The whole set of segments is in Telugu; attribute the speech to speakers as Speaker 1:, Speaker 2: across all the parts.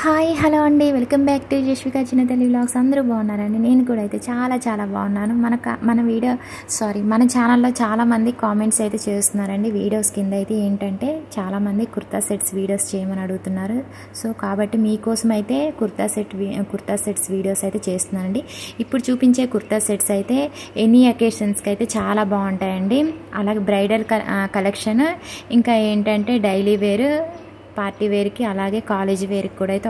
Speaker 1: హాయ్ హలో అండి, welcome back to Yashvika చిన్నతల్లి vlogs. అందరూ బాగున్నారండి. నేను కూడా అయితే చాలా బాగున్నాను. మన ఛానల్లో చాలామంది కామెంట్స్ అయితే చేస్తున్నారండి. వీడియోస్ కింద అయితే ఏంటంటే చాలామంది కుర్తా సెట్స్ వీడియోస్ చేయమని అడుగుతున్నారు. సో కాబట్టి మీకోసం అయితే కుర్తా సెట్స్ వీడియోస్ అయితే చేస్తున్నానండి. ఇప్పుడు చూపించే కుర్తా సెట్స్ అయితే ఎనీ అకేషన్స్కి అయితే చాలా బాగుంటాయండి. అలాగే బ్రైడల్ కలెక్షన్, ఇంకా ఏంటంటే డైలీ వేర్, పార్టీ వేర్కి, అలాగే కాలేజ్ వేర్కి కూడా అయితే,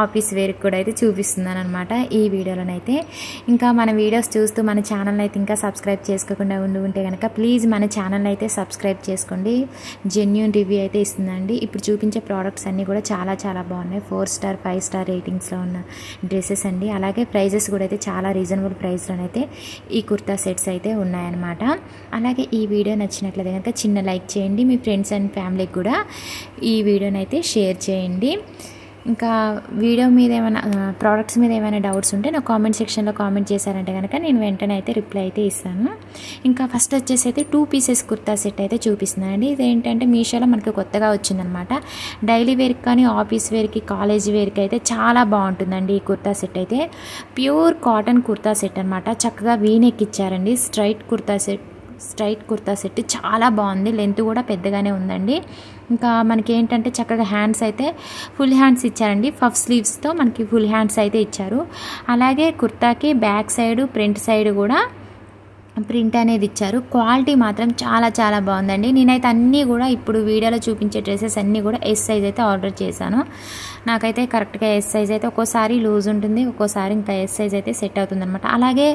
Speaker 1: ఆఫీస్ వేర్కి కూడా అయితే చూపిస్తున్నాను అనమాట ఈ వీడియోలోనైతే. ఇంకా మన వీడియోస్ చూస్తూ మన ఛానల్ని అయితే ఇంకా సబ్స్క్రైబ్ చేసుకోకుండా ఉంటే కనుక ప్లీజ్ మన ఛానల్ని అయితే సబ్స్క్రైబ్ చేసుకోండి. జెన్యూన్ రివ్యూ అయితే ఇస్తుందండి. ఇప్పుడు చూపించే ప్రోడక్ట్స్ అన్నీ కూడా చాలా బాగున్నాయి. 4 స్టార్ 5 స్టార్ రేటింగ్స్లో ఉన్న డ్రెస్సెస్ అండి. అలాగే ప్రైజెస్ కూడా అయితే చాలా రీజనబుల్ ప్రైస్లోనైతే ఈ కుర్తా సెట్స్ అయితే ఉన్నాయన్నమాట. అలాగే ఈ వీడియో నచ్చినట్లయితే కనుక చిన్న లైక్ చేయండి. మీ ఫ్రెండ్స్ అండ్ ఫ్యామిలీకి కూడా ఈ వీడియోని అయితే షేర్ చేయండి. ఇంకా వీడియో మీద ఏమైనా ప్రోడక్ట్స్ మీద ఏమైనా డౌట్స్ ఉంటే నా కామెంట్ సెక్షన్లో కామెంట్ చేశారంటే కనుక నేను వెంటనే అయితే రిప్లై అయితే ఇస్తాను. ఇంకా ఫస్ట్ వచ్చేసి అయితే 2 పీసెస్ కుర్తా సెట్ అయితే చూపిస్తున్నానండి. ఇదేంటంటే మీషోలో మనకి కొత్తగా వచ్చిందనమాట. డైలీ వేర్కి కానీ, ఆఫీస్ వేర్కి, కాలేజ్ వేర్కి అయితే చాలా బాగుంటుందండి ఈ కుర్తా సెట్ అయితే. ప్యూర్ కాటన్ కుర్తా సెట్ అనమాట. చక్కగా వీనెక్ ఇచ్చారండి. స్ట్రైట్ కుర్తా సెట్ చాలా బాగుంది. లెంత్ కూడా పెద్దగానే ఉందండి. ఇంకా మనకి ఏంటంటే చక్కగా హ్యాండ్స్ అయితే ఫుల్ హ్యాండ్స్ ఇచ్చారండి. పఫ్ స్లీవ్స్తో మనకి ఫుల్ హ్యాండ్స్ అయితే ఇచ్చారు. అలాగే కుర్తాకి బ్యాక్ సైడ్, ఫ్రంట్ సైడ్ కూడా ప్రింట్ అనేది ఇచ్చారు. క్వాలిటీ మాత్రం చాలా బాగుందండి. నేనైతే అన్నీ కూడా ఇప్పుడు వీడియోలో చూపించే డ్రెస్సెస్ అన్నీ కూడా ఎస్ సైజ్ అయితే ఆర్డర్ చేశాను. నాకైతే కరెక్ట్గా ఎస్ సైజ్ అయితే ఒక్కోసారి లూజ్ ఉంటుంది, ఒక్కోసారి ఇంకా ఎస్ సైజ్ అయితే సెట్ అవుతుంది అనమాట. అలాగే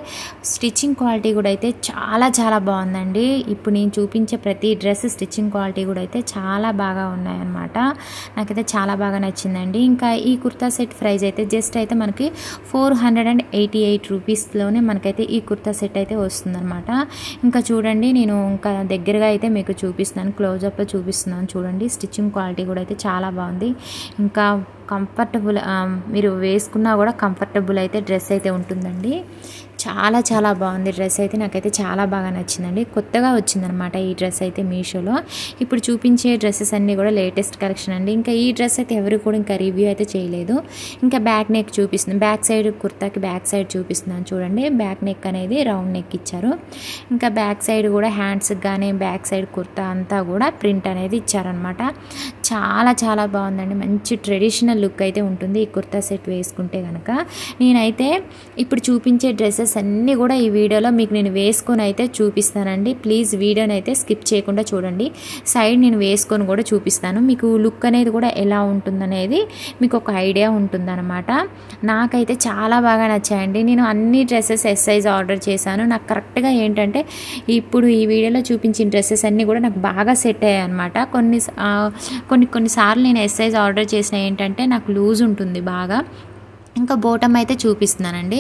Speaker 1: స్టిచ్చింగ్ క్వాలిటీ కూడా అయితే చాలా బాగుందండి. ఇప్పుడు నేను చూపించే ప్రతి డ్రెస్ స్టిచ్చింగ్ క్వాలిటీ కూడా అయితే చాలా బాగా ఉన్నాయన్నమాట. నాకైతే చాలా బాగా నచ్చిందండి. ఇంకా ఈ కుర్తా సెట్ ప్రైస్ అయితే జస్ట్ అయితే మనకి 488 రూపీస్లోనే మనకైతే ఈ కుర్తా సెట్ అయితే వస్తుంది. ఇంకా చూడండి, నేను ఇంకా దగ్గరగా అయితే మీకు చూపిస్తున్నాను, క్లోజప్లో చూపిస్తున్నాను. చూడండి, స్టిచ్చింగ్ క్వాలిటీ కూడా అయితే చాలా బాగుంది. ఇంకా కంఫర్టబుల్, మీరు వేసుకున్నా కూడా కంఫర్టబుల్ అయితే డ్రెస్ అయితే ఉంటుందండి. చాలా బాగుంది డ్రెస్ అయితే. నాకైతే చాలా బాగా నచ్చిందండి. కొత్తగా వచ్చిందనమాట ఈ డ్రెస్ అయితే మీషోలో. ఇప్పుడు చూపించే డ్రెస్సెస్ అన్నీ కూడా లేటెస్ట్ కలెక్షన్ అండి. ఇంకా ఈ డ్రెస్ అయితే ఎవరు కూడా ఇంకా రివ్యూ అయితే చేయలేదు. ఇంకా బ్యాక్ నెక్ చూపిస్తుంది, బ్యాక్ సైడ్ కుర్తాకి బ్యాక్ సైడ్ చూపిస్తున్నాను చూడండి. బ్యాక్ నెక్ అనేది రౌండ్ నెక్ ఇచ్చారు. ఇంకా బ్యాక్ సైడ్ కూడా హ్యాండ్స్కి కానీ బ్యాక్ సైడ్ కుర్తా అంతా కూడా ప్రింట్ అనేది ఇచ్చారనమాట. చాలా బాగుందండి. మంచి ట్రెడిషనల్ లుక్ అయితే ఉంటుంది ఈ కుర్తా సెట్ వేసుకుంటే కనుక. నేనైతే ఇప్పుడు చూపించే డ్రెస్సెస్ అన్నీ కూడా ఈ వీడియోలో మీకు నేను వేసుకొని అయితే చూపిస్తానండి. ప్లీజ్ వీడియోని అయితే స్కిప్ చేయకుండా చూడండి. సైడ్ నేను వేసుకొని కూడా చూపిస్తాను. మీకు లుక్ అనేది కూడా ఎలా ఉంటుందనేది మీకు ఒక ఐడియా ఉంటుందన్నమాట. నాకైతే చాలా బాగా నచ్చాయండి. నేను అన్ని డ్రెస్సెస్ ఎస్ సైజ్ ఆర్డర్ చేశాను. నాకు కరెక్ట్గా ఏంటంటే ఇప్పుడు ఈ వీడియోలో చూపించిన డ్రెస్సెస్ అన్నీ కూడా నాకు బాగా సెట్ అయ్యాయి అనమాట. కొన్నిసార్లు నేను ఎస్ సైజ్ ఆర్డర్ చేసిన ఏంటంటే నాకు లూజ్ ఉంటుంది బాగా. ఇంకా బోటం అయితే చూపిస్తున్నానండి.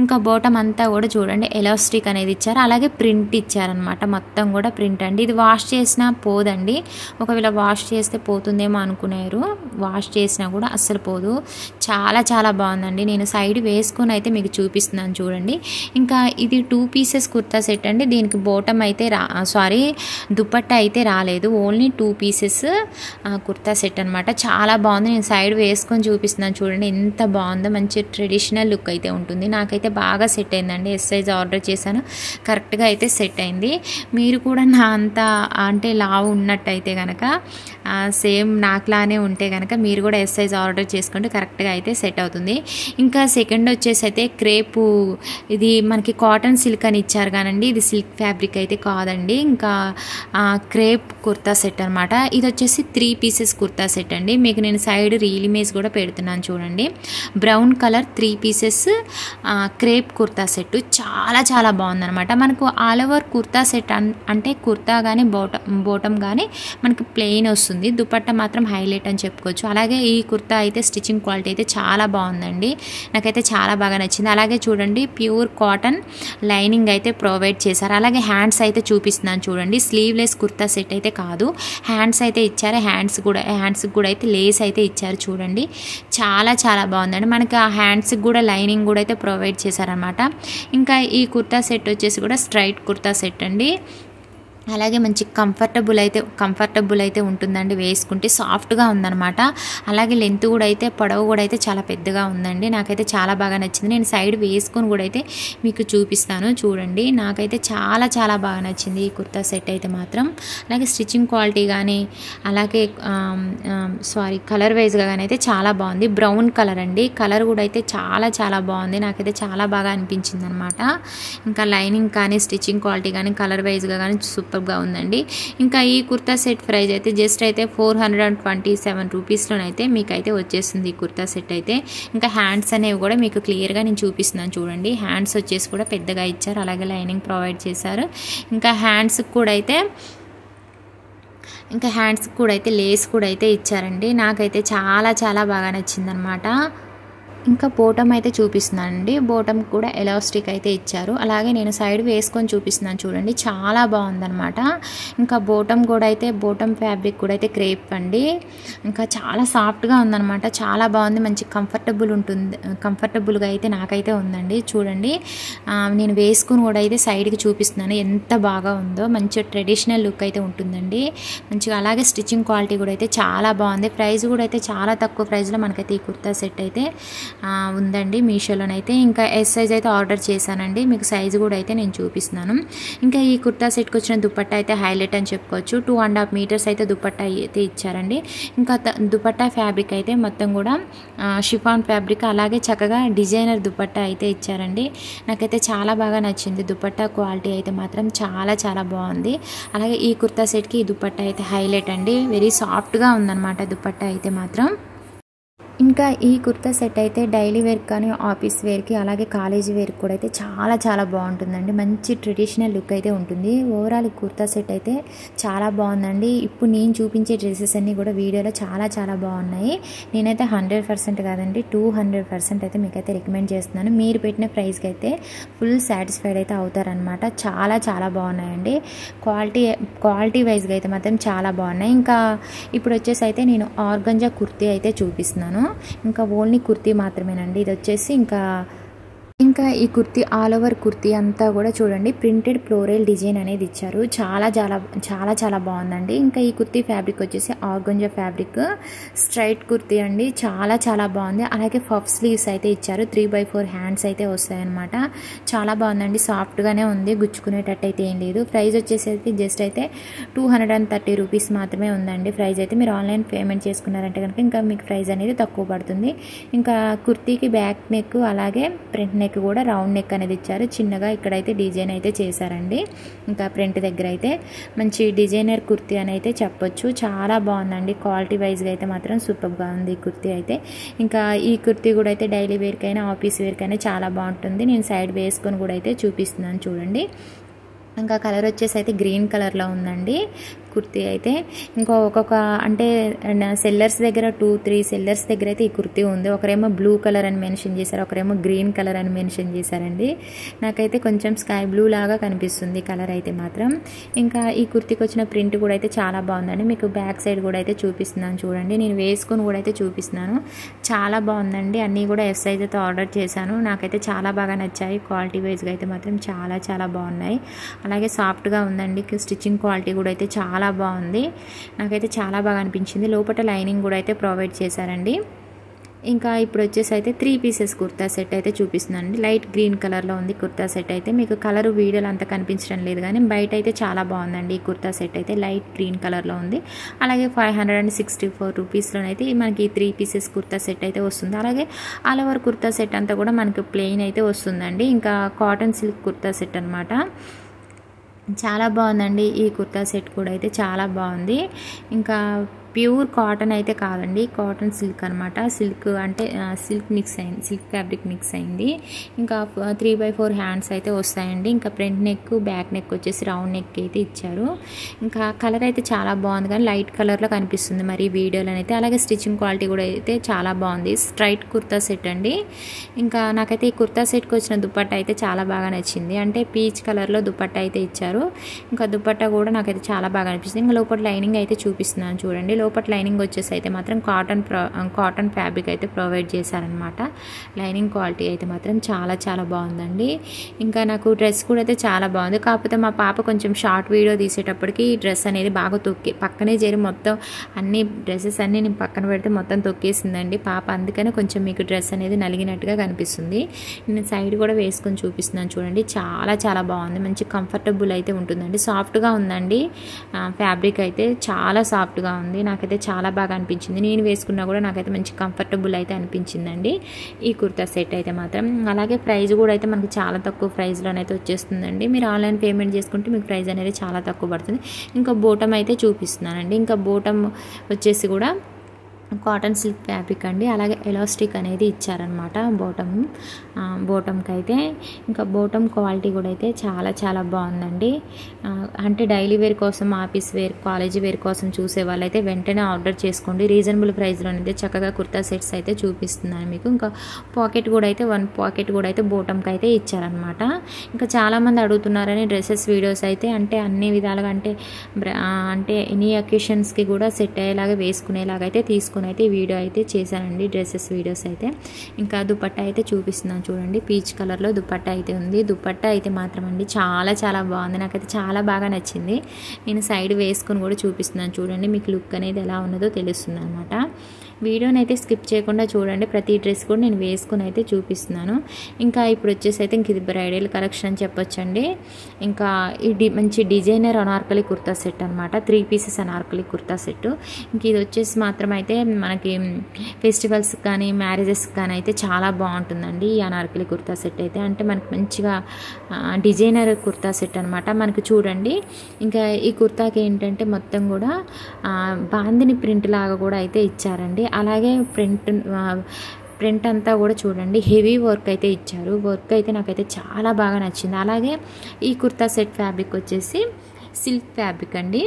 Speaker 1: ఇంకా బోటం అంతా కూడా చూడండి ఎలాస్టిక్ అనేది ఇచ్చారు. అలాగే ప్రింట్ ఇచ్చారనమాట. మొత్తం కూడా ప్రింట్ అండి. ఇది వాష్ చేసినా పోదండి. ఒకవేళ వాష్ చేస్తే పోతుందేమో అనుకునేరు, వాష్ చేసినా కూడా అస్సలు పోదు. చాలా బాగుందండి. నేను సైడ్ వేసుకొని అయితే మీకు చూపిస్తున్నాను చూడండి. ఇంకా ఇది 2 పీసెస్ కుర్తా సెట్ అండి. దీనికి బోటం అయితే దుపట్టా అయితే రాలేదు. ఓన్లీ 2 పీసెస్ కుర్తా సెట్ అనమాట. చాలా బాగుంది. నేను సైడ్ వేసుకొని చూపిస్తున్నాను చూడండి ఎంత బాగుందో. మంచి ట్రెడిషనల్ లుక్ అయితే ఉంటుంది. నాకైతే బాగా సెట్ అయిందండి. ఎస్ సైజ్ ఆర్డర్ చేశాను, కరెక్ట్గా అయితే సెట్ అయింది. మీరు కూడా నా అంత అంటే లావు ఉన్నట్టయితే కనుక, సేమ్ నాకులానే ఉంటే కనుక మీరు కూడా ఎస్ సైజ్ ఆర్డర్ చేసుకుంటే కరెక్ట్గా అయితే సెట్ అవుతుంది. ఇంకా సెకండ్ వచ్చేసి అయితే క్రేపు, ఇది మనకి కాటన్ సిల్క్ అని ఇచ్చారు కానండి, ఇది సిల్క్ ఫ్యాబ్రిక్ అయితే కాదండి. ఇంకా క్రేప్ కుర్తా సెట్ అనమాట. ఇది వచ్చేసి 3 పీసెస్ కుర్తా సెట్ అండి. మీకు నేను సైడ్ రీల్ ఇమేజ్ కూడా పెడుతున్నాను చూడండి. Brown colour 3 pieces crepe kurta set చాలా బాగుందనమాట. మనకు ఆల్ ఓవర్ కుర్తా సెట్ అంటే కుర్తా కానీ బోటం కానీ మనకి ప్లెయిన్ వస్తుంది. దుపట్టా మాత్రం హైలైట్ అని చెప్పుకోవచ్చు. అలాగే ఈ కుర్తా అయితే స్టిచ్చింగ్ క్వాలిటీ అయితే చాలా బాగుందండి. నాకైతే చాలా బాగా నచ్చింది. అలాగే చూడండి, ప్యూర్ కాటన్ లైనింగ్ అయితే ప్రొవైడ్ చేశారు. అలాగే హ్యాండ్స్ అయితే చూపిస్తున్నాను చూడండి. స్లీవ్లెస్ కుర్తా సెట్ అయితే కాదు, హ్యాండ్స్ అయితే ఇచ్చారు. హ్యాండ్స్కి కూడా అయితే లేస్ అయితే ఇచ్చారు చూడండి. చాలా బాగుందండి. మనకి ఆ హ్యాండ్స్కి కూడా లైనింగ్ కూడా అయితే ప్రొవైడ్ చేశారనమాట. ఇంకా ఈ కుర్తా సెట్ వచ్చేసి కూడా స్ట్రైట్ కుర్తా సెట్ అండి. అలాగే మంచి కంఫర్టబుల్ అయితే ఉంటుందండి, వేసుకుంటే సాఫ్ట్గా ఉందన్నమాట. అలాగే లెంత్ కూడా అయితే పొడవు కూడా అయితే చాలా పెద్దగా ఉందండి. నాకైతే చాలా బాగా నచ్చింది. నేను సైడ్ వేసుకొని కూడా అయితే మీకు చూపిస్తాను చూడండి. నాకైతే చాలా చాలా బాగా నచ్చింది ఈ కుర్తా సెట్ అయితే మాత్రం. అలాగే స్టిచ్చింగ్ క్వాలిటీ కానీ అలాగే కలర్ వైజ్గా కానీ అయితే చాలా బాగుంది. బ్రౌన్ కలర్ అండి, కలర్ కూడా అయితే చాలా చాలా బాగుంది. నాకైతే చాలా బాగా అనిపించింది అనమాట. ఇంకా లైనింగ్ కానీ స్టిచ్చింగ్ క్వాలిటీ కానీ కలర్ వైజ్గా కానీ సూపర్గా ఉందండి. ఇంకా ఈ కుర్తా సెట్ ప్రైస్ అయితే జస్ట్ అయితే 427 రూపీస్లోనైతే మీకైతే వచ్చేస్తుంది ఈ కుర్తా సెట్ అయితే. ఇంకా హ్యాండ్స్ అనేవి కూడా మీకు క్లియర్గా నేను చూపిస్తున్నాను చూడండి. హ్యాండ్స్ వచ్చేసి కూడా పెద్దగా ఇచ్చారు, అలాగే లైనింగ్ ప్రొవైడ్ చేశారు. ఇంకా హ్యాండ్స్కి కూడా అయితే లేస్ కూడా అయితే ఇచ్చారండి. నాకైతే చాలా చాలా బాగా నచ్చిందనమాట. ఇంకా బోటమ్ అయితే చూపిస్తున్నానండి. బోటమ్ కూడా ఎలాస్టిక్ అయితే ఇచ్చారు. అలాగే నేను సైడ్ వేసుకొని చూపిస్తున్నాను చూడండి, చాలా బాగుందనమాట. ఇంకా బోటమ్ ఫ్యాబ్రిక్ కూడా అయితే క్రేప్ అండి. ఇంకా చాలా సాఫ్ట్గా ఉందనమాట, చాలా బాగుంది. మంచి కంఫర్టబుల్గా అయితే నాకైతే ఉందండి. చూడండి, నేను వేసుకుని కూడా అయితే సైడ్కి చూపిస్తున్నాను ఎంత బాగా ఉందో. మంచి ట్రెడిషనల్ లుక్ అయితే ఉంటుందండి మంచిగా. అలాగే స్టిచ్చింగ్ క్వాలిటీ కూడా అయితే చాలా బాగుంది. ప్రైస్ కూడా అయితే చాలా తక్కువ ప్రైస్లో మనకైతే ఈ కుర్తా సెట్ అయితే ఉందండి మీషోలోనైతే. ఇంకా ఎస్ సైజ్ అయితే ఆర్డర్ చేశానండి, మీకు సైజు కూడా అయితే నేను చూపిస్తున్నాను. ఇంకా ఈ కుర్తా సెట్కి వచ్చిన దుపట్టా అయితే హైలైట్ అని చెప్పుకోవచ్చు. 2.5 మీటర్స్ అయితే దుపట్టా అయితే ఇచ్చారండి. ఇంకా దుపట్టా ఫ్యాబ్రిక్ అయితే మొత్తం కూడా షిఫాన్ ఫ్యాబ్రిక్, అలాగే చక్కగా డిజైనర్ దుపట్టా అయితే ఇచ్చారండి. నాకైతే చాలా బాగా నచ్చింది. దుపట్టా క్వాలిటీ అయితే మాత్రం చాలా చాలా బాగుంది. అలాగే ఈ కుర్తా సెట్కి ఈ దుపట్టా అయితే హైలైట్ అండి, వెరీ సాఫ్ట్గా ఉందన్నమాట దుపట్టా అయితే మాత్రం. ఇంకా ఈ కుర్తా సెట్ అయితే డైలీ వేర్ కానీ ఆఫీస్ వేర్కి అలాగే కాలేజీ వేర్కి కూడా అయితే చాలా చాలా బాగుంటుందండి. మంచి ట్రెడిషనల్ లుక్ అయితే ఉంటుంది. ఓవరాల్ కుర్తా సెట్ అయితే చాలా బాగుందండి. ఇప్పుడు నేను చూపించే డ్రెస్సెస్ అన్నీ కూడా వీడియోలో చాలా చాలా బాగున్నాయి. నేనైతే 100% కాదండి 200% అయితే మీకైతే రికమెండ్ చేస్తున్నాను. మీరు పెట్టిన ప్రైస్కి అయితే ఫుల్ సాటిస్ఫైడ్ అయితే అవుతారనమాట. చాలా చాలా బాగున్నాయండి. క్వాలిటీ వైజ్గా అయితే మాత్రం చాలా బాగున్నాయి. ఇంకా ఇప్పుడు వచ్చేసి అయితే నేను ఆర్గంజా కుర్తీ అయితే చూపిస్తున్నాను. ఇంకా ఓన్లీ కుర్తీ మాత్రమేనండి. ఇది వచ్చేసి ఇంకా ఈ కుర్తీ ఆల్ ఓవర్ కుర్తీ అంతా కూడా చూడండి ప్రింటెడ్ ఫ్లోరల్ డిజైన్ అనేది ఇచ్చారు. చాలా చాలా చాలా చాలా బాగుందండి. ఇంకా ఈ కుర్తీ ఫ్యాబ్రిక్ వచ్చేసి ఆర్గంజా ఫ్యాబ్రిక్ స్ట్రైట్ కుర్తీ అండి, చాలా చాలా బాగుంది. అలాగే పఫ్ స్లీవ్స్ అయితే ఇచ్చారు. 3/4 హ్యాండ్స్ అయితే వస్తాయన్నమాట. చాలా బాగుందండి, సాఫ్ట్గానే ఉంది, గుచ్చుకునేటట్టు అయితే ఏం లేదు. ప్రైస్ వచ్చేసరికి జస్ట్ అయితే 230 రూపీస్ మాత్రమే ఉందండి ప్రైస్ అయితే. మీరు ఆన్లైన్ పేమెంట్ చేసుకున్నారంటే కనుక ఇంకా మీకు ప్రైస్ అనేది తక్కువ పడుతుంది. ఇంకా కుర్తీకి బ్యాక్ నెక్ అలాగే ఫ్రంట్ నెక్ కూడా రౌండ్ నెక్ అనేది ఇచ్చారు. చిన్నగా ఇక్కడైతే డిజైన్ అయితే చేశారండి. ఇంకా ఫ్రంట్ దగ్గర అయితే మంచి డిజైనర్ కుర్తీ అని అయితే చెప్పొచ్చు. చాలా బాగుందండి. క్వాలిటీ వైజ్గా అయితే మాత్రం సూపర్గా ఉంది ఈ కుర్తీ అయితే. ఇంకా ఈ కుర్తీ కూడా అయితే డైలీ వేర్కైనా ఆఫీస్ వేర్కైనా చాలా బాగుంటుంది. నేను సైడ్ వేసుకొని కూడా అయితే చూపిస్తున్నాను చూడండి. ఇంకా కలర్ వచ్చేసి అయితే గ్రీన్ కలర్లో ఉందండి కుర్తీ అయితే. ఒక్కొక్క అంటే సెల్లర్స్ దగ్గర 2-3 సెల్లర్స్ దగ్గర అయితే ఈ కుర్తీ ఉంది. ఒకరేమో బ్లూ కలర్ అని మెన్షన్ చేశారు, ఒకరేమో గ్రీన్ కలర్ అని మెన్షన్ చేశారండి. నాకైతే కొంచెం స్కై బ్లూ లాగా కనిపిస్తుంది కలర్ అయితే మాత్రం. ఇంకా ఈ కుర్తీకి వచ్చిన ప్రింట్ కూడా అయితే చాలా బాగుందండి. మీకు బ్యాక్ సైడ్ కూడా అయితే చూపిస్తున్నాను చూడండి. నేను వేసుకొని కూడా అయితే చూపిస్తున్నాను. చాలా బాగుందండి. అన్నీ కూడా ఎస్ సైజ్ అయితే ఆర్డర్ చేశాను. నాకైతే చాలా బాగా నచ్చాయి. క్వాలిటీ వైజ్గా అయితే మాత్రం చాలా చాలా బాగున్నాయి. అలాగే సాఫ్ట్గా ఉందండి. స్టిచ్చింగ్ క్వాలిటీ కూడా అయితే చాలా బాగుంది. నాకైతే చాలా బాగా అనిపించింది. లోపల లైనింగ్ కూడా అయితే ప్రొవైడ్ చేశారండి. ఇంకా ఇప్పుడు వచ్చేసి అయితే 3 పీసెస్ కుర్తా సెట్ అయితే చూపిస్తున్నానండి. లైట్ గ్రీన్ కలర్లో ఉంది కుర్తా సెట్ అయితే. మీకు కలర్ వీడియోలో అంత కనిపించడం లేదు కానీ బయట అయితే చాలా బాగుందండి. ఈ కుర్తా సెట్ అయితే లైట్ గ్రీన్ కలర్లో ఉంది. అలాగే 564 రూపీస్లోనైతే మనకి 3 పీసెస్ కుర్తా సెట్ అయితే వస్తుంది. అలాగే ఆల్ ఓవర్ కుర్తా సెట్ అంతా కూడా మనకి ప్లెయిన్ అయితే వస్తుందండి. ఇంకా కాటన్ సిల్క్ కుర్తా సెట్ అనమాట. చాలా బాగుందండి. ఈ కుర్తా సెట్ కూడా అయితే చాలా బాగుంది. ఇంకా ప్యూర్ కాటన్ అయితే కాదండి, కాటన్ సిల్క్ అనమాట. సిల్క్ అంటే సిల్క్ మిక్స్ అయింది, సిల్క్ ఫ్యాబ్రిక్ మిక్స్ అయింది. ఇంకా 3/4 హ్యాండ్స్ అయితే వస్తాయండి. ఇంకా ఫ్రంట్ నెక్ బ్యాక్ నెక్ వచ్చేసి రౌండ్ నెక్ అయితే ఇచ్చారు. ఇంకా కలర్ అయితే చాలా బాగుంది కానీ లైట్ కలర్లో కనిపిస్తుంది మరి వీడియోలో అయితే. అలాగే స్టిచ్చింగ్ క్వాలిటీ కూడా అయితే చాలా బాగుంది. స్ట్రైట్ కుర్తా సెట్ అండి. ఇంకా నాకైతే ఈ కుర్తా సెట్కి వచ్చిన దుపట్టా అయితే చాలా బాగా నచ్చింది. అంటే పీచ్ కలర్లో దుపట్టా అయితే ఇచ్చారు. ఇంకా దుపట్టా కూడా నాకైతే చాలా బాగా అనిపిస్తుంది. ఇంకా లోపల లైనింగ్ అయితే చూపిస్తున్నాను చూడండి. లోపల లైనింగ్ వచ్చేసి అయితే మాత్రం కాటన్ ఫ్యాబ్రిక్ అయితే ప్రొవైడ్ చేశారనమాట. లైనింగ్ క్వాలిటీ అయితే మాత్రం చాలా చాలా బాగుందండి. ఇంకా నాకు డ్రెస్ కూడా అయితే చాలా బాగుంది. కాకపోతే మా పాప కొంచెం షార్ట్ వీడియో తీసేటప్పటికి ఈ డ్రెస్ అనేది బాగా పక్కనే చేరి మొత్తం అన్ని డ్రెస్సెస్ అన్నీ నేను పక్కన పెడితే మొత్తం తొక్కేసిందండి పాప. అందుకనే కొంచెం మీకు డ్రెస్ అనేది నలిగినట్టుగా కనిపిస్తుంది. నేను సైడ్ కూడా వేసుకొని చూపిస్తున్నాను చూడండి. చాలా చాలా బాగుంది. మంచి కంఫర్టబుల్ అయితే ఉంటుందండి. సాఫ్ట్గా ఉందండి. ఫ్యాబ్రిక్ అయితే చాలా సాఫ్ట్గా ఉంది. నాకైతే చాలా బాగా అనిపించింది. నేను వేసుకున్నా కూడా నాకైతే మంచి కంఫర్టబుల్ అయితే అనిపించిందండి ఈ కుర్తా సెట్ అయితే మాత్రం. అలాగే ప్రైస్ కూడా అయితే మనకి చాలా తక్కువ ప్రైస్లోనైతే వచ్చేస్తుందండి. మీరు ఆన్లైన్ పేమెంట్ చేసుకుంటే మీకు ప్రైస్ అనేది చాలా తక్కువ పడుతుంది. ఇంకా బోటం అయితే చూపిస్తున్నానండి. ఇంకా బోటం వచ్చేసి కూడా కాటన్ సిల్క్ ఫ్యాబ్రిక్ అండి. అలాగే ఎలాస్టిక్ అనేది ఇచ్చారనమాట బోటంకి అయితే. ఇంకా బోటం క్వాలిటీ కూడా అయితే చాలా చాలా బాగుందండి. అంటే డైలీ వేర్ కోసం, ఆఫీస్ వేర్, కాలేజీ వేర్ కోసం చూసే వాళ్ళైతే వెంటనే ఆర్డర్ చేసుకోండి. రీజనబుల్ ప్రైస్లోనైతే చక్కగా కుర్తా సెట్స్ అయితే చూపిస్తున్నాను మీకు. ఇంకా పాకెట్ కూడా అయితే 1 పాకెట్ కూడా అయితే బోటంకి అయితే ఇచ్చారనమాట. ఇంకా చాలామంది అడుగుతున్నారని డ్రెస్సెస్ వీడియోస్ అయితే అంటే అన్ని విధాలుగా అంటే ఎనీ అకేషన్స్కి కూడా సెట్ అయ్యేలాగా వేసుకునేలాగా అయితే తీసుకుని అయితే వీడియో అయితే చేశానండి, డ్రెస్సెస్ వీడియోస్ అయితే. ఇంకా దుపట్టా అయితే చూపిస్తున్నాను చూడండి. పీచ్ కలర్లో దుపట్టా అయితే ఉంది. దుపట్టా అయితే మాత్రం అండి చాలా చాలా బాగుంది. నాకైతే చాలా బాగా నచ్చింది. నేను సైడ్ వేసుకొని కూడా చూపిస్తున్నాను చూడండి. మీకు లుక్ అనేది ఎలా ఉన్నదో తెలుస్తుంది అనమాట. వీడియోని అయితే స్కిప్ చేయకుండా చూడండి. ప్రతి డ్రెస్ కూడా నేను వేసుకొని అయితే చూపిస్తున్నాను. ఇంకా ఇప్పుడు వచ్చేసి అయితే ఇంక ఇది బ్రైడల్ కలెక్షన్ అని చెప్పొచ్చండి. ఇంకా ఇది మంచి డిజైనర్ అనార్కలి కుర్తా సెట్ అనమాట. 3 పీసెస్ అనార్కలి కుర్తా సెట్. ఇంక ఇది వచ్చేసి మాత్రం అయితే మనకి ఫెస్టివల్స్ కానీ మ్యారేజెస్ కానీ అయితే చాలా బాగుంటుందండి ఈ అనార్కలి కుర్తా సెట్ అయితే. అంటే మనకి మంచిగా డిజైనర్ కుర్తా సెట్ అనమాట. మనకి చూడండి ఇంకా ఈ కుర్తాకి ఏంటంటే మొత్తం కూడా బాందిని ప్రింట్ లాగా కూడా అయితే ఇచ్చారండి. అలాగే ప్రింట్ అంతా కూడా చూడండి హెవీ వర్క్ అయితే ఇచ్చారు. వర్క్ అయితే నాకైతే చాలా బాగా నచ్చింది. అలాగే ఈ కుర్తా సెట్ ఫ్యాబ్రిక్ వచ్చేసి సిల్క్ ఫ్యాబ్రిక్ అండి.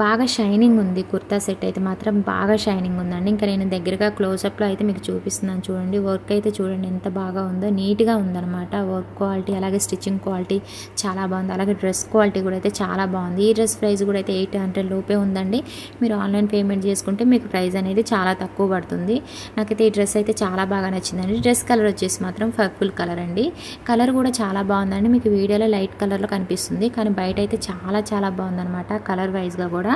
Speaker 1: బాగా షైనింగ్ ఉంది. కుర్తా సెట్ అయితే మాత్రం బాగా షైనింగ్ ఉందండి. ఇంకా నేను దగ్గరగా క్లోజప్లో అయితే మీకు చూపిస్తున్నాను చూడండి. వర్క్ అయితే చూడండి ఎంత బాగా ఉందో, నీట్గా ఉందన్నమాట. వర్క్ క్వాలిటీ అలాగే స్టిచ్చింగ్ క్వాలిటీ చాలా బాగుంది. అలాగే డ్రెస్ క్వాలిటీ కూడా అయితే చాలా బాగుంది. ఈ డ్రెస్ ప్రైస్ కూడా అయితే 800 లోపే ఉందండి. మీరు ఆన్లైన్ పేమెంట్ చేసుకుంటే మీకు ప్రైస్ అనేది చాలా తక్కువ పడుతుంది. నాకైతే ఈ డ్రెస్ అయితే చాలా బాగా నచ్చిందండి. డ్రెస్ కలర్ వచ్చేసి మాత్రం పర్పుల్ కలర్ అండి. కలర్ కూడా చాలా బాగుందండి. మీకు వీడియోలో లైట్ కలర్లో కనిపిస్తుంది, కానీ బయట అయితే చాలా చాలా బాగుందన్నమాట కలర్ వైజ్గా కూడా.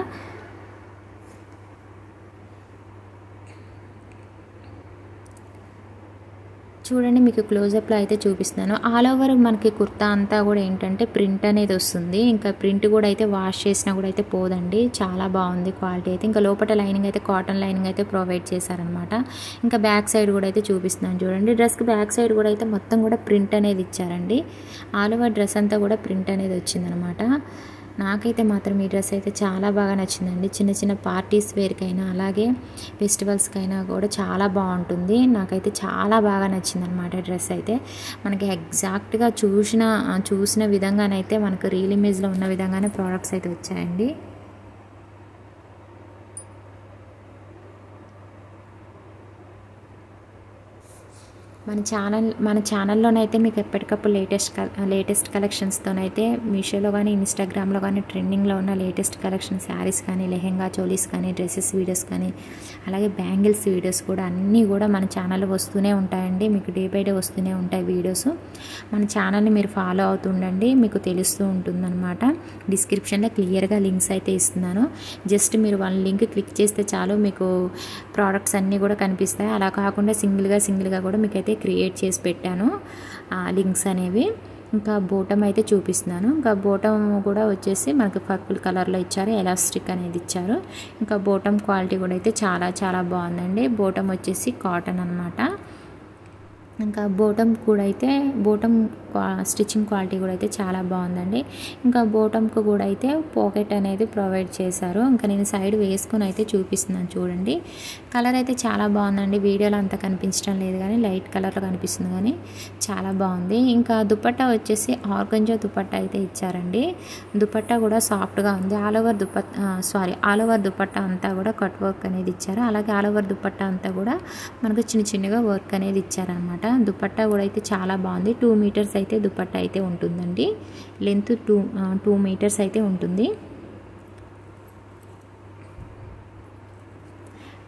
Speaker 1: చూడండి మీకు క్లోజప్లో అయితే చూపిస్తున్నాను. ఆల్ ఓవర్ మనకి కుర్తా అంతా కూడా ఏంటంటే ప్రింట్ అనేది వస్తుంది. ఇంకా ప్రింట్ కూడా అయితే వాష్ చేసినా కూడా అయితే పోదండి. చాలా బాగుంది క్వాలిటీ అయితే. ఇంకా లోపల లైనింగ్ అయితే కాటన్ లైనింగ్ అయితే ప్రొవైడ్ చేశారనమాట. ఇంకా బ్యాక్ సైడ్ కూడా అయితే చూపిస్తున్నాను చూడండి. డ్రెస్కి బ్యాక్ సైడ్ కూడా అయితే మొత్తం కూడా ప్రింట్ అనేది ఇచ్చారండి. ఆల్ ఓవర్ డ్రెస్ అంతా కూడా ప్రింట్ అనేది వచ్చిందనమాట. నాకైతే మాత్రం ఈ డ్రెస్ అయితే చాలా బాగా నచ్చిందండి. చిన్న చిన్న పార్టీస్ వేర్కైనా అలాగే ఫెస్టివల్స్కైనా కూడా చాలా బాగుంటుంది. నాకైతే చాలా బాగా నచ్చిందనమాట డ్రెస్ అయితే. మనకి ఎగ్జాక్ట్గా చూసిన విధంగానైతే మనకు రియల్ ఇమేజ్లో ఉన్న విధంగానే ప్రోడక్ట్స్ అయితే వచ్చాయండి. మన ఛానల్లోనైతే మీకు ఎప్పటికప్పుడు లేటెస్ట్ కలెక్షన్స్తోనైతే మీషోలో కానీ ఇన్స్టాగ్రామ్లో కానీ ట్రెండింగ్లో ఉన్న లేటెస్ట్ కలెక్షన్ శారీస్ కానీ లెహెంగా చోలీస్ కానీ డ్రెస్సెస్ వీడియోస్ కానీ అలాగే బ్యాంగిల్స్ వీడియోస్ కూడా అన్నీ కూడా మన ఛానల్లో వస్తూనే ఉంటాయండి. మీకు డే బై డే వస్తూనే ఉంటాయి వీడియోస్. మన ఛానల్ని మీరు ఫాలో అవుతుండండి, మీకు తెలుస్తూ ఉంటుందన్నమాట. డిస్క్రిప్షన్లో క్లియర్గా లింక్స్ అయితే ఇస్తున్నాను. జస్ట్ మీరు వాళ్ళ లింక్ క్లిక్ చేస్తే చాలు మీకు ప్రోడక్ట్స్ అన్నీ కూడా కనిపిస్తాయి. అలా కాకుండా సింగిల్గా కూడా మీకైతే క్రియేట్ చేసి పెట్టాను లింక్స్ అనేవి. ఇంకా బోటం అయితే చూపిస్తున్నాను. ఇంకా బోటం కూడా వచ్చేసి మనకు పర్పుల్ కలర్లో ఇచ్చారు, ఎలాస్టిక్ అనేది ఇచ్చారు. ఇంకా బోటం క్వాలిటీ కూడా అయితే చాలా చాలా బాగుందండి. బోటం వచ్చేసి కాటన్ అనమాట. ఇంకా బోటం కూడా అయితే స్టిచ్చింగ్ క్వాలిటీ కూడా అయితే చాలా బాగుందండి. ఇంకా బోటంకు కూడా అయితే పాకెట్ అనేది ప్రొవైడ్ చేశారు. ఇంకా నేను సైడ్ వేసుకొని అయితే చూపిస్తున్నాను చూడండి. కలర్ అయితే చాలా బాగుందండి. వీడియోలో అంత కనిపించడం లేదు కానీ లైట్ కలర్లో కనిపిస్తుంది, కానీ చాలా బాగుంది. ఇంకా దుపట్టా వచ్చేసి ఆర్గంజా దుపట్టా అయితే ఇచ్చారండి. దుపట్టా కూడా సాఫ్ట్గా ఉంది. ఆల్ ఓవర్ దుపట్టా అంతా కూడా కట్ వర్క్ అనేది ఇచ్చారు. అలాగే ఆల్ ఓవర్ దుపట్టా అంతా కూడా మనకు చిన్నగా వర్క్ అనేది ఇచ్చారనమాట. దుపట్టా కూడా అయితే చాలా బాగుంది. 2 మీటర్స్ అయితే దుపట్టా అయితే ఉంటుందండి. లెంత్ 2 మీటర్స్ అయితే ఉంటుంది.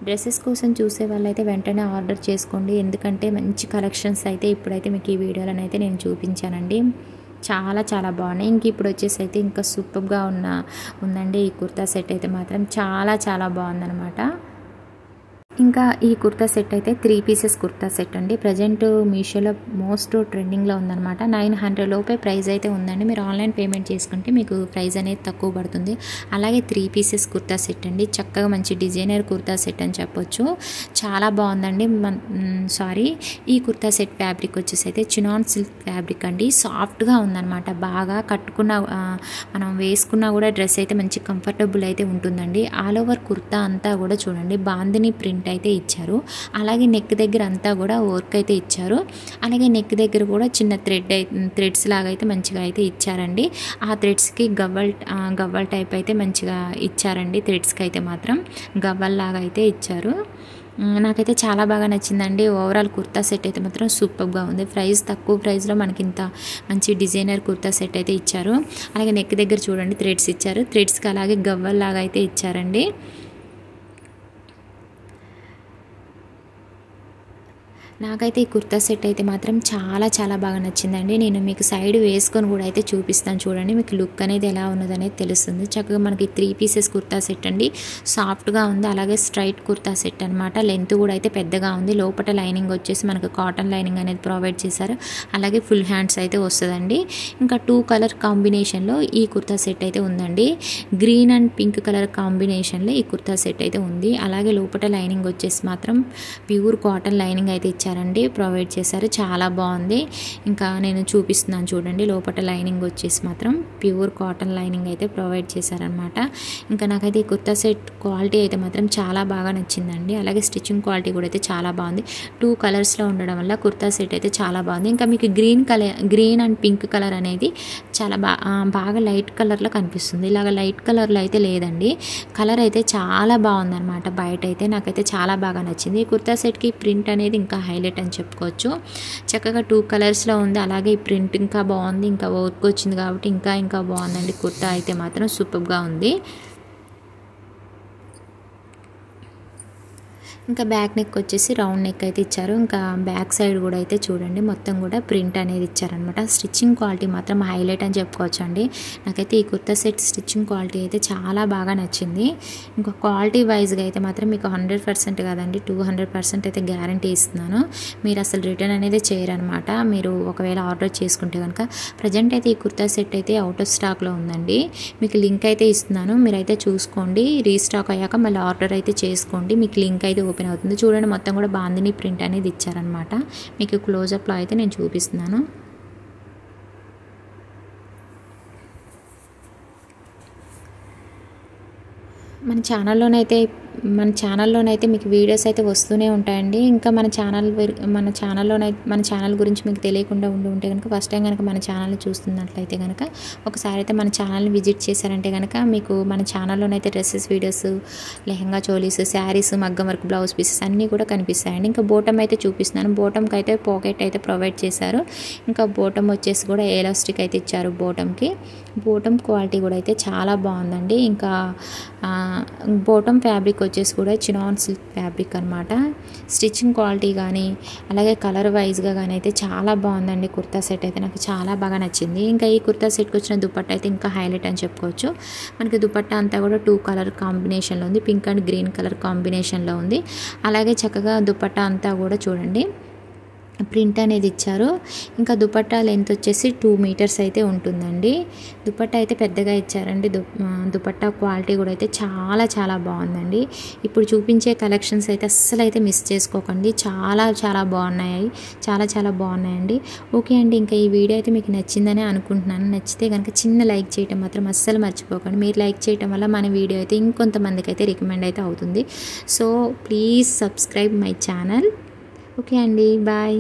Speaker 1: డ్రెస్సెస్ కోసం చూసే వాళ్ళైతే వెంటనే ఆర్డర్ చేసుకోండి, ఎందుకంటే మంచి కలెక్షన్స్ అయితే ఇప్పుడైతే మీకు ఈ వీడియోలోనైతే నేను చూపించానండి. చాలా చాలా బాగున్నాయి. ఇంక ఇప్పుడు వచ్చేసి అయితే ఇంకా సూపర్గా ఉందండి ఈ కుర్తా సెట్ అయితే మాత్రం చాలా చాలా బాగుందనమాట. ఇంకా ఈ కుర్తా సెట్ అయితే 3 పీసెస్ కుర్తా సెట్ అండి. ప్రజెంట్ మీషోలో మోస్ట్ ట్రెండింగ్లో ఉందన్నమాట. 900 లోపే ప్రైస్ అయితే ఉందండి. మీరు ఆన్లైన్ పేమెంట్ చేసుకుంటే మీకు ప్రైస్ అనేది తక్కువ పడుతుంది. అలాగే 3 పీసెస్ కుర్తా సెట్ అండి. చక్కగా మంచి డిజైనర్ కుర్తా సెట్ అని చెప్పొచ్చు. చాలా బాగుందండి. ఈ కుర్తా సెట్ ఫ్యాబ్రిక్ వచ్చేసి అయితే చినాన్ సిల్క్ ఫ్యాబ్రిక్ అండి. సాఫ్ట్గా ఉందన్నమాట. బాగా కట్టుకున్న మనం వేసుకున్నా కూడా డ్రెస్ అయితే మంచి కంఫర్టబుల్ అయితే ఉంటుందండి. ఆల్ ఓవర్ కుర్తా అంతా కూడా చూడండి బాందిని ప్రింట్ అయితే ఇచ్చారు. అలాగే నెక్ దగ్గర అంతా కూడా వర్క్ అయితే ఇచ్చారు. అలాగే నెక్ దగ్గర కూడా చిన్న థ్రెడ్స్ లాగా అయితే మంచిగా అయితే ఇచ్చారండి. ఆ థ్రెడ్స్కి గవ్వల్ టైప్ అయితే మంచిగా ఇచ్చారండి. థ్రెడ్స్కి అయితే మాత్రం గవ్వల్ లాగా అయితే ఇచ్చారు. నాకైతే చాలా బాగా నచ్చిందండి. ఓవరాల్ కుర్తా సెట్ అయితే మాత్రం సూపర్గా ఉంది. తక్కువ ప్రైస్లో మనకి ఇంత మంచి డిజైనర్ కుర్తా సెట్ అయితే ఇచ్చారు. అలాగే నెక్ దగ్గర చూడండి థ్రెడ్స్ ఇచ్చారు. థ్రెడ్స్కి అలాగే గవ్వల్ లాగా అయితే ఇచ్చారండి. నాకైతే ఈ కుర్తా సెట్ అయితే మాత్రం చాలా చాలా బాగా నచ్చిందండి. నేను మీకు సైడ్ వేసుకొని కూడా అయితే చూపిస్తాను చూడండి. మీకు లుక్ అనేది ఎలా ఉన్నదనేది తెలుస్తుంది. చక్కగా మనకి 3 పీసెస్ కుర్తా సెట్ అండి. సాఫ్ట్గా ఉంది. అలాగే స్ట్రైట్ కుర్తా సెట్ అనమాట. లెంత్ కూడా అయితే పెద్దగా ఉంది. లోపల లైనింగ్ వచ్చేసి మనకు కాటన్ లైనింగ్ అనేది ప్రొవైడ్ చేశారు. అలాగే ఫుల్ హ్యాండ్స్ అయితే వస్తుందండి. ఇంకా 2 కలర్ కాంబినేషన్లో ఈ కుర్తా సెట్ అయితే ఉందండి. గ్రీన్ అండ్ పింక్ కలర్ కాంబినేషన్లో ఈ కుర్తా సెట్ అయితే ఉంది. అలాగే లోపల లైనింగ్ వచ్చేసి మాత్రం ప్యూర్ కాటన్ లైనింగ్ అయితే ప్రొవైడ్ చేశారు. చాలా బాగుంది. ఇంకా నేను చూపిస్తున్నాను చూడండి. లోపల లైనింగ్ వచ్చేసి మాత్రం ప్యూర్ కాటన్ లైనింగ్ అయితే ప్రొవైడ్ చేశారనమాట. ఇంకా నాకైతే ఈ కుర్తా సెట్ క్వాలిటీ అయితే మాత్రం చాలా బాగా నచ్చిందండి. అలాగే స్టిచ్చింగ్ క్వాలిటీ కూడా అయితే చాలా బాగుంది. 2 కలర్స్లో ఉండడం వల్ల కుర్తా సెట్ అయితే చాలా బాగుంది. ఇంకా మీకు గ్రీన్ అండ్ పింక్ కలర్ అనేది చాలా బాగా లైట్ కలర్లో కనిపిస్తుంది. ఇలాగ లైట్ కలర్లో అయితే లేదండి. కలర్ అయితే చాలా బాగుందన్నమాట. బయట అయితే నాకైతే చాలా బాగా నచ్చింది. ఈ కుర్తా సెట్కి ప్రింట్ అనేది ఇంకా హైలైట్ అని చెప్పుకోవచ్చు. చక్కగా 2 కలర్స్లో ఉంది. అలాగే ఈ ప్రింట్ ఇంకా బాగుంది. ఇంకా వర్క్ వచ్చింది కాబట్టి ఇంకా బాగుందండి. కుర్తా అయితే మాత్రం సూపర్గా ఉంది. ఇంకా బ్యాక్ నెక్ వచ్చేసి రౌండ్ నెక్ అయితే ఇచ్చారు. ఇంకా బ్యాక్ సైడ్ కూడా అయితే చూడండి మొత్తం కూడా ప్రింట్ అనేది ఇచ్చారనమాట. స్టిచ్చింగ్ క్వాలిటీ మాత్రం హైలైట్ అని చెప్పుకోవచ్చు అండి. నాకైతే ఈ కుర్తా సెట్ స్టిచ్చింగ్ క్వాలిటీ అయితే చాలా బాగా నచ్చింది. ఇంకా క్వాలిటీ వైజ్గా అయితే మాత్రం మీకు 100% కాదండి 200% అయితే గ్యారంటీ ఇస్తున్నాను. మీరు అసలు రిటర్న్ అనేది చేయరనమాట. మీరు ఒకవేళ ఆర్డర్ చేసుకుంటే కనుక ప్రజెంట్ అయితే ఈ కుర్తా సెట్ అయితే అవుట్ ఆఫ్ స్టాక్లో ఉందండి. మీకు లింక్ అయితే ఇస్తున్నాను. మీరైతే చూసుకోండి. రీస్టాక్ అయ్యాక మళ్ళీ ఆర్డర్ అయితే చేసుకోండి. మీకు లింక్ అయితే ఓపెన్ అవుతుంది. చూడండి మొత్తం కూడా బాందిని ప్రింట్ అనేది ఇచ్చారనమాట. మీకు క్లోజప్లో అయితే నేను చూపిస్తున్నాను. మన ఛానల్లోనైతే మీకు వీడియోస్ అయితే వస్తూనే ఉంటాయండి. ఇంకా మన ఛానల్ గురించి మీకు తెలియకుండా ఉంటే కనుక ఫస్ట్ టైం కనుక మన ఛానల్ని చూస్తున్నట్లయితే కనుక ఒకసారి అయితే మన ఛానల్ని విజిట్ చేశారంటే కనుక మీకు మన ఛానల్లోనైతే డ్రెస్సెస్ వీడియోస్, లెహంగా చోలీస్, శారీస్, మగ్గం వర్క్, బ్లౌజ్ పీసెస్ అన్నీ కూడా కనిపిస్తాయండి. ఇంకా బోటం అయితే చూపిస్తున్నాను. బోటంకి అయితే పాకెట్ అయితే ప్రొవైడ్ చేశారు. ఇంకా బోటం వచ్చేసి కూడా ఎలాస్టిక్ అయితే ఇచ్చారు. బోటం క్వాలిటీ కూడా అయితే చాలా బాగుందండి. ఇంకా బోటం ఫ్యాబ్రిక్ వచ్చేసి కూడా చినాన్ సిల్క్ ఫ్యాబ్రిక్ అనమాట. స్టిచ్చింగ్ క్వాలిటీ కానీ అలాగే కలర్ వైజ్గా కానీ అయితే చాలా బాగుందండి. కుర్తా సెట్ అయితే నాకు చాలా బాగా నచ్చింది. ఇంకా ఈ కుర్తా సెట్కి వచ్చిన దుపట్టా అయితే ఇంకా హైలైట్ అని చెప్పుకోవచ్చు. మనకి దుపట్టా అంతా కూడా 2 కలర్ కాంబినేషన్లో ఉంది. పింక్ అండ్ గ్రీన్ కలర్ కాంబినేషన్లో ఉంది. అలాగే చక్కగా దుపట్టా అంతా కూడా చూడండి ప్రింట్ అనేది ఇచ్చారు. ఇంకా దుపట్టా లెంత్ వచ్చేసి 2 మీటర్స్ అయితే ఉంటుందండి. దుపట్టా అయితే పెద్దగా ఇచ్చారండి. దుపట్టా క్వాలిటీ కూడా అయితే చాలా చాలా బాగుందండి. ఇప్పుడు చూపించే కలెక్షన్స్ అయితే అస్సలు అయితే మిస్ చేసుకోకండి. చాలా బాగున్నాయండి. ఓకే అండి. ఇంకా ఈ వీడియో అయితే మీకు నచ్చిందని అనుకుంటున్నాను. నచ్చితే కనుక చిన్న లైక్ చేయటం మాత్రం అస్సలు మర్చిపోకండి. మీరు లైక్ చేయటం వల్ల మన వీడియో అయితే ఇంకొంతమందికి అయితే రికమెండ్ అయితే అవుతుంది. So please subscribe my channel. Okay అండి, బాయ్.